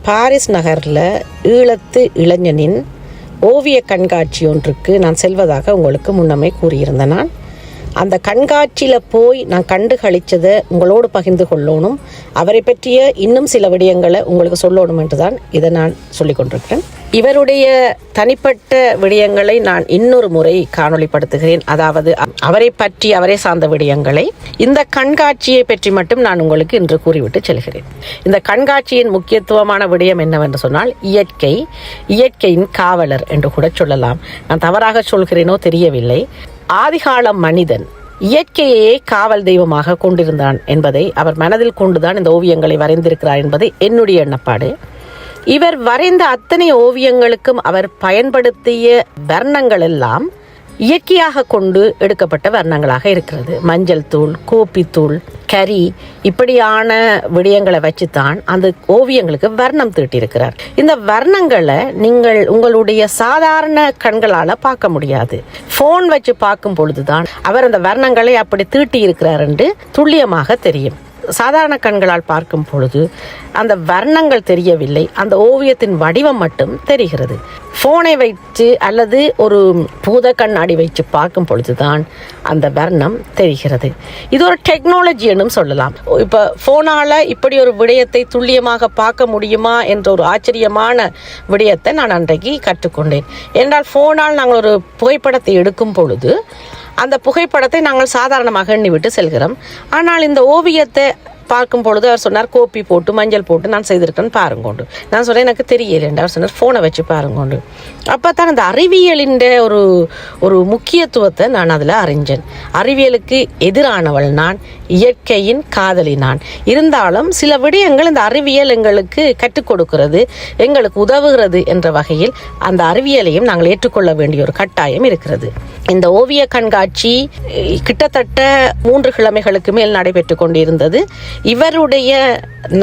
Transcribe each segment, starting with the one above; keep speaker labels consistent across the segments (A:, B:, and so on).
A: Paris நகரில் ஈழத்து இளைஞனின் ஓவிய கண்காட்சி ஒன்றுக்கு நான் செல்வதாக உங்களுக்கு முன்னமே கூறியிருந்தேன். நான் அந்த கண்காட்சியில் போய் நான் கண்டு கழித்ததை உங்களோடு பகிர்ந்து கொள்ளணும், அவரை பற்றிய இன்னும் சில விடயங்களை உங்களுக்கு சொல்லணும் என்று தான் இதை நான் சொல்லிக் கொண்டிருக்கிறேன். இவருடைய தனிப்பட்ட விடயங்களை நான் இன்னொரு முறை காணொளிப்படுத்துகிறேன். அதாவது அவரை பற்றி அவரை சார்ந்த விடயங்களை. இந்த கண்காட்சியை பற்றி மட்டும் நான் உங்களுக்கு இன்று கூறிவிட்டு செல்கிறேன். இந்த கண்காட்சியின் முக்கியத்துவமான விடயம் என்னவென்று சொன்னால் இயற்கையின் காவலர் என்று கூட சொல்லலாம். நான் தவறாக சொல்கிறேனோ தெரியவில்லை. ஆதிகால மனிதன் இயற்கையே காவல் தெய்வமாக கொண்டிருந்தான் என்பதை அவர் மனதில் கொண்டுதான் இந்த ஓவியங்களை வரைந்திருக்கிறார் என்பது என்னுடைய எண்ணப்பாடு. இவர் வரைந்த அத்தனை ஓவியங்களுக்கும் அவர் பயன்படுத்திய வர்ணங்கள் எல்லாம் இயற்கையாக கொண்டு எடுக்கப்பட்ட வர்ணங்களாக இருக்கிறது. மஞ்சள் தூள், கோப்பித்தூள், கரி இப்படியான விடயங்களை வச்சுத்தான் அந்த ஓவியங்களுக்கு வர்ணம் தீட்டியிருக்கிறார். இந்த வர்ணங்களை நீங்கள் உங்களுடைய சாதாரண கண்களால் பார்க்க முடியாது. ஃபோன் வச்சு பார்க்கும் பொழுதுதான் அவர் அந்த வர்ணங்களை அப்படி தீட்டி இருக்கிறார் என்று துல்லியமாக தெரியும். சாதாரண கண்களால் பார்க்கும் பொழுது அந்த வர்ணங்கள் தெரியவில்லை, அந்த ஓவியத்தின் வடிவம் மட்டும் தெரிகிறது. ஃபோனை வைத்து அல்லது ஒரு பூத கண்ணாடி வைத்து பார்க்கும் பொழுதுதான் அந்த வர்ணம் தெரிகிறது. இது ஒரு டெக்னாலஜி என்றும் சொல்லலாம். இப்போ ஃபோனால் இப்படி ஒரு விடயத்தை துல்லியமாக பார்க்க முடியுமா என்ற ஒரு ஆச்சரியமான விடயத்தை நான் அன்றைக்கு கற்றுக்கொண்டேன். என்றால் ஃபோனால் நாங்கள் ஒரு புகைப்படத்தை எடுக்கும் பொழுது அந்த புகைப்படத்தை நாங்கள் சாதாரணமாக எண்ணிவிட்டு செல்கிறோம். ஆனால் இந்த ஓவியத்தை பார்க்கும் பொழுது அவர் சொன்னார், கோப்பி போட்டு மஞ்சள் போட்டு நான் செய்திருக்கேன்னு பாருங்கொண்டு. நான் சொன்னேன் எனக்கு தெரியலேண்டு. அவர் சொன்னார் ஃபோனை வச்சு பாருங்கொண்டு. அப்போ தான் அந்த அறிவியலின் ஒரு முக்கியத்துவத்தை நான் அதில் அறிஞ்சேன். அறிவியலுக்கு எதிரானவள் நான், இயற்கையின் காதலி நான். இருந்தாலும் சில விடயங்கள் இந்த அறிவியல் எங்களுக்கு கற்றுக் கொடுக்கிறது, எங்களுக்கு உதவுகிறது என்ற வகையில் அந்த அறிவியலையும் நாங்கள் ஏற்றுக்கொள்ள வேண்டிய ஒரு கட்டாயம் இருக்கிறது. இந்த ஓவிய கண்காட்சி கிட்டத்தட்ட 3 கிழமைகளுக்கு மேல் நடைபெற்று கொண்டிருந்தது. இவருடைய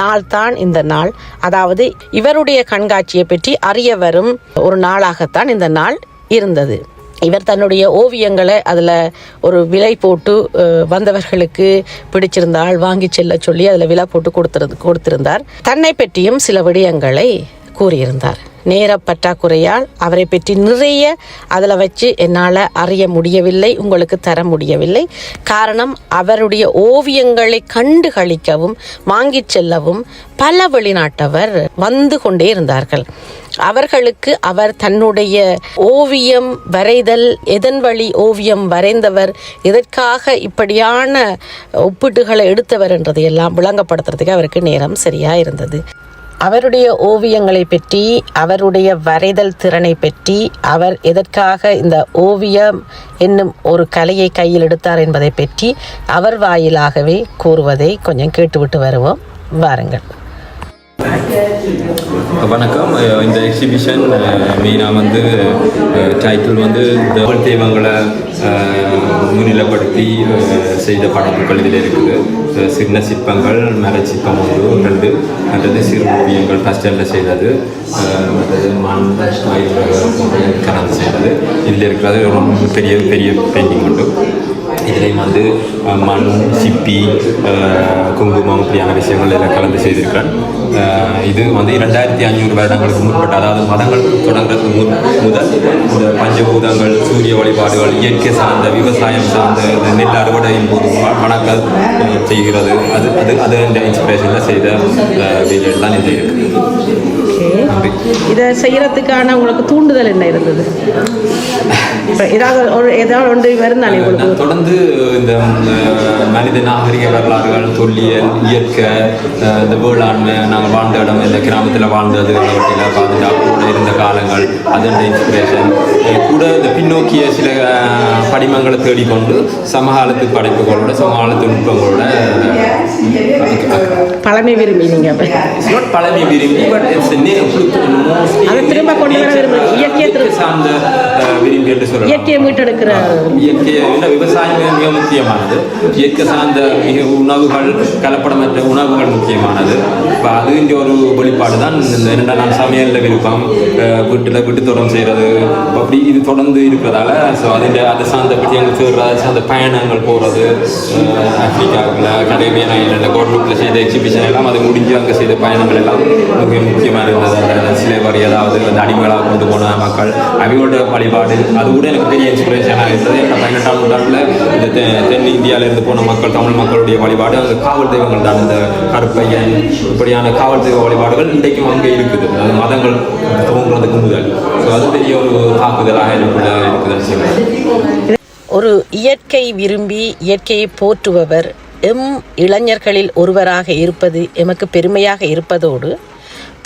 A: நாள் தான் இந்த நாள். அதாவது இவருடைய கண்காட்சியை பற்றி அறிய வரும் ஒரு நாளாகத்தான் இந்த நாள் இருந்தது. இவர் தன்னுடைய ஓவியங்களை அதில் ஒரு விலை போட்டு வந்தவர்களுக்கு பிடிச்சிருந்தால் வாங்கி செல்ல சொல்லி அதில் விலை போட்டு கொடுத்திருந்தார். தன்னை பற்றியும் சில விடயங்களை கூறியிருந்தார். நேர பற்றாக்குறையால் அவரை பற்றி நிறைய அதில் வச்சு என்னால் அறிய முடியவில்லை, உங்களுக்கு தர முடியவில்லை. காரணம், அவருடைய ஓவியங்களை கண்டு களிக்கவும் வாங்கி செல்லவும் பல வெளிநாட்டவர் வந்து கொண்டே இருந்தார்கள். அவர்களுக்கு அவர் தன்னுடைய ஓவியம் வரைதல், எதன் வழி ஓவியம் வரைந்தவர், எதற்காக இப்படியான ஒப்பீட்டுகளை எடுத்தவர் என்றதையெல்லாம் விளங்கப்படுத்துறதுக்கு அவருக்கு நேரம் சரியாக இருந்தது. அவருடைய ஓவியங்களை பற்றி, அவருடைய வரைதல் திறனை பற்றி, அவர் எதற்காக இந்த ஓவியம் என்னும் ஒரு கலையை கையில் எடுத்தார் என்பதை பற்றி அவர் வாயிலாகவே கூறுவதை கொஞ்சம் கேட்டுவிட்டு வருவோம். வாருங்கள்.
B: வணக்கம். இந்த எக்ஸிபிஷன் மெயினாக டைட்டில் தமிழ் தெய்வங்களை முன்னிலைப்படுத்தி செய்த படைப்புகள் இதில் இருக்குது. சின்ன சிற்பங்கள், மர சிற்பம் 2, மற்றது சிறு ஓவியங்கள் பஸ்டலில் செய்தது, மற்றது மண் கலந்து செய்தது. இதில் இருக்கிறது ரொம்ப பெரிய பெரிய பெயிண்டிங் உண்டு. இதிலையும் மண், சிப்பி, குங்குமம் இப்படியான விஷயங்கள் எல்லாம் கலந்து செய்திருக்கிறேன். இது 2500 வருடங்களுக்கு முற்பட்ட, அதாவது மதங்கள் தொடங்குறதுக்கு முதல் இந்த பஞ்சபூதங்கள், சூரிய வழிபாடுகள், இயற்கை சார்ந்த, விவசாயம் சார்ந்த, நெல் அறுவடையின் போது வணக்கம் செய்கிறது. அது இந்த இன்ஸ்பிரேஷனில் செய்த வீடியோ தான் இது இருக்குது.
A: இதை செய்யறதுக்கான உங்களுக்கு தூண்டுதல் என்ன இருந்தது? ஏதாவது ஒன்று வருந்தானே உங்களுக்கு?
B: தொடர்ந்து இந்த மனித நாகரிக வரலாறுகள், தொல்லியல், இயற்கை, இந்த வேளாண்மை, நாங்கள் வாழ்ந்த இடம், இந்த கிராமத்தில் வாழ்ந்தது, பாதுகாப்போடு இருந்த காலங்கள், அதோட இன்ஸ்பிரேஷன் கூட இந்த பின்னோக்கிய சில படிமங்களை தேடிக்கொண்டு சமகாலத்து படைப்புகளோட, சமகாலத்து நுட்பங்களோட
A: பழமை விரும்பி நீங்கள்
B: பழமை விரும்பி
A: அதை திரும்ப கொண்டு வர விரும்பி இயற்கை
B: சார்ந்த விரும்பி என்று சொல்ல
A: இயற்கையை மீட்டெடுக்கிற
B: இயற்கை விவசாயம் மிக முக்கியமானது. இயற்கை சார்ந்த உணவுகள், கலப்படமற்ற உணவுகள் முக்கியமானது. இப்போ அது இங்கே ஒரு வெளிப்பாடு தான். இந்த நான் சமையலில் விருப்பம், வீட்டு தோட்டம் செய்கிறது, அப்படி இது தொடர்ந்து இருக்கிறதால ஸோ அதை சார்ந்த பற்றி எங்கள் தேடுறது, சார்ந்த பயணங்கள் போகிறது, ஆப்பிரிக்காவில், கரேபியன் ஐலண்டில், கோட்லூக்கில் செய்த எக்ஸிபிஷன் எல்லாம் அது முடிஞ்சு அங்கே செய்த பயணங்கள் எல்லாம் மிக முக்கியமாக இருந்தது. அந்த அடிமைகளாக கொண்டு போன மக்கள் அவங்களோட வழிபாடு அது கூட எனக்கு பெரிய இன்ஸ்பிரேஷனாக இருந்தது. என்னோட 18ஆம் நூற்றாண்டில் இந்த தென் இந்தியாவிலேருந்து போன மக்கள் தமிழ் மக்களுடைய வழிபாடு அந்த காவல் தெய்வங்கள் தான். இந்த கருப்பையன் இப்படியான காவல் தெய்வ வழிபாடுகள் இன்றைக்கும் அங்கே இருக்குது. அது மதங்கள் தோன்றதுக்கு முதல். ஸோ அது பெரிய ஒரு தாக்குதலாக எனக்குள்ள இருக்குதுன்னு சொல்லுவேன்.
A: ஒரு இயற்கை விரும்பி இயற்கையை போற்றுபவர் இளைஞர்களில் ஒருவராக இருப்பது எமக்கு பெருமையாக இருப்பதோடு,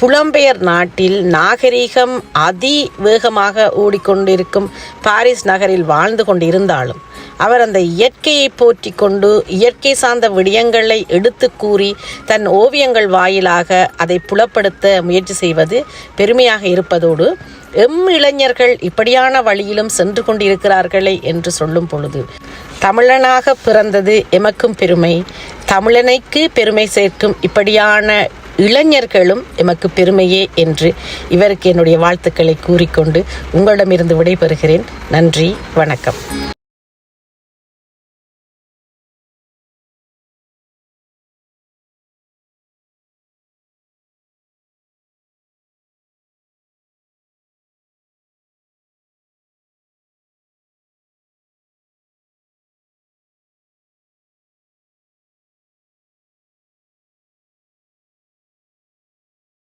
A: புலம்பெயர் நாட்டில் நாகரிகம் அதிவேகமாக ஓடிக்கொண்டிருக்கும் பாரிஸ் நகரில் வாழ்ந்து கொண்டிருந்தாலும் அவர் அந்த இயற்கையை போற்றி கொண்டு இயற்கை சார்ந்த விடயங்களை எடுத்து கூறி தன் ஓவியங்கள் வாயிலாக அதை புலப்படுத்த முயற்சி செய்வது பெருமையாக இருப்பதோடு, இளைஞர்கள் இப்படியான வழியிலும் சென்று கொண்டிருக்கிறார்களே என்று சொல்லும் பொழுது, தமிழனாக பிறந்தது எமக்கும் பெருமை, தமிழனைக்கு பெருமை சேர்க்கும் இப்படியான இளைஞர்களும் எமக்கு பெருமையே என்று இவருக்கு என்னுடைய வாழ்த்துக்களை கூறிக்கொண்டு உங்களிடமிருந்து விடைபெறுகிறேன். நன்றி, வணக்கம்.